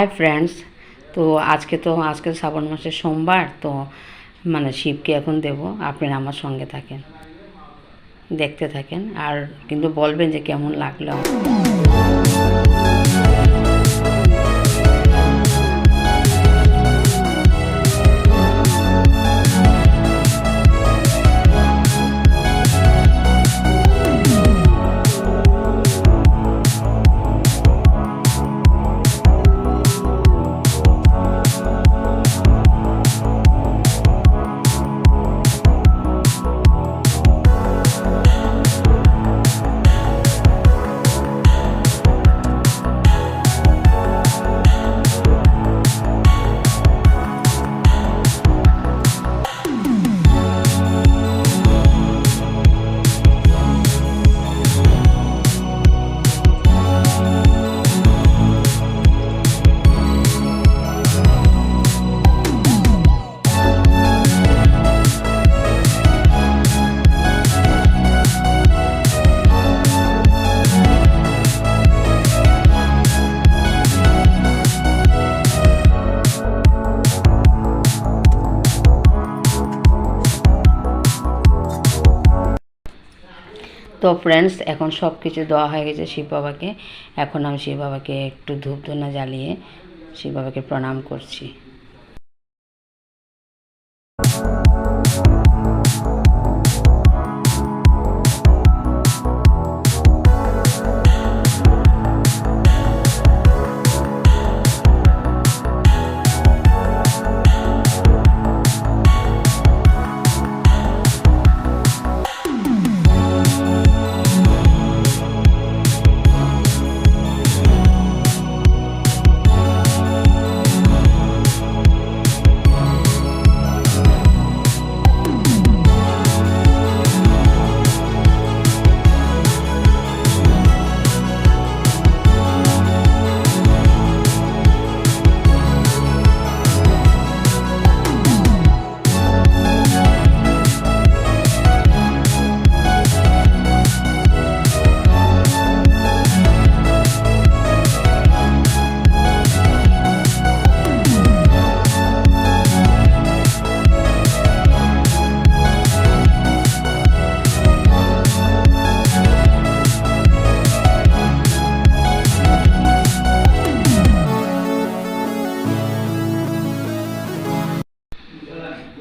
Hi friends. तो आज के श्रावण मासेर सोमवार तो माने शिवके एखन देव आपनारा आमार संगे थाकेन देखते थाकेन और किन्तु बोलबेन जे केमन लागलो। तो फ्रेंड्स एखन सब किछु देওয়া হয়ে গেছে शिव बाबा के। এখন আমি शिव बाबा के একটু ধূপ ধুনা জ্বালিয়ে शिव बाबा के प्रणाम করছি।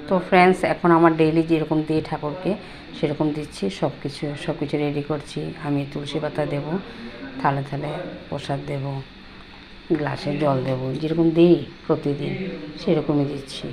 तो फ्रेंड्स এখন আমার ডেইলি যেরকম দিই ঠাকুরকে সেরকম দিচ্ছি। সব কিছু রেডি করছি। আমি তুলসী পাতা দেব, থালে থালে প্রসাদ দেব, গ্লাসে জল দেব, যেরকম দিই প্রতিদিন সেরকমই দিচ্ছি।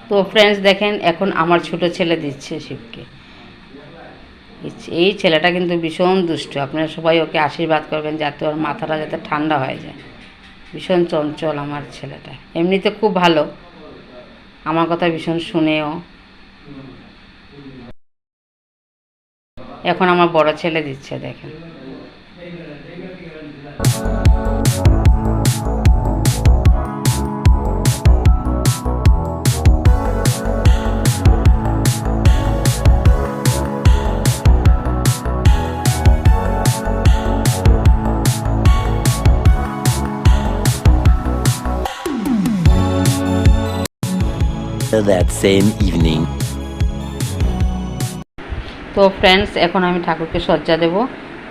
तो फ्रेंड्स देखें এখন আমার ছোট ছেলে দিচ্ছে শিবকে। এই ছেলেটা কিন্তু ভীষণ দুষ্ট। আপনারা সবাই ওকে আশীর্বাদ করবেন যাতে ওর মাথাটা যাতে ঠান্ডা হয়ে যায়। ভীষণ চঞ্চল আমার ছেলেটা, এমনিতে খুব ভালো, আমার কথা ভীষণ শুনেও। এখন আমার বড় ছেলে দিচ্ছে দেখেন। that same evening. तो फ्रेंड्स এখন আমি ঠাকুরকে সজ্জা দেব।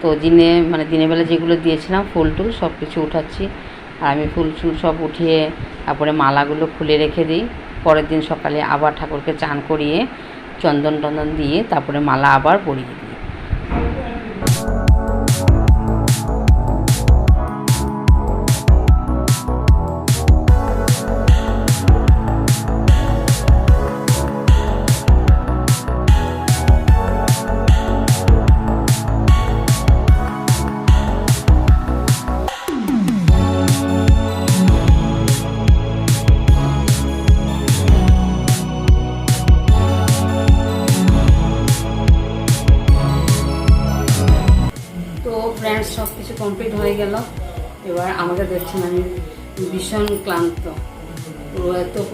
তো দিনের বেলা যেগুলো দিয়েছিলাম ফুল টুল সব কিছু উঠাচ্ছি। আর আমি ফুল টুল সব উঠিয়ে তারপরে মালাগুলো খুলে রেখে দিই। পরের দিন সকালে আবার ঠাকুরকে চান করিয়ে চন্দন টন্দন দিয়ে তারপরে মালা আবার পরিয়ে দিই। তো ফ্রেন্ডস সব কিছু কমপ্লিট হয়ে গেল। এবার আমাকে দেখছেন আমি ভীষণ ক্লান্ত, তো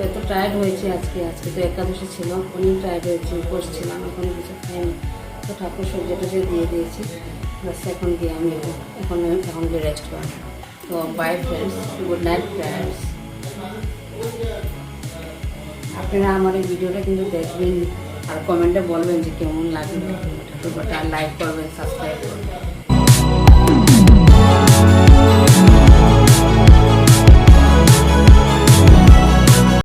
এত টায়ার্ড হয়েছে আজকে তো একাদশী ছিল, অনেক টায়ার্ড হয়েছে, বসছিলাম, এখন কিছু খাইনি। তো ঠাকুর সবজি টবজি দিয়ে দিয়েছি, বাস এখন দিয়ে আমি এখন গিয়ে রেস্ট করবো। তো by friends, good night friends. আপনারা আমার এই ভিডিওটা কিন্তু দেখবেন আর কমেন্টে বলবেন যে কেমন লাগবে ঠাকুরটা, আর লাইক করবেন, সাবস্ক্রাইব করবেন।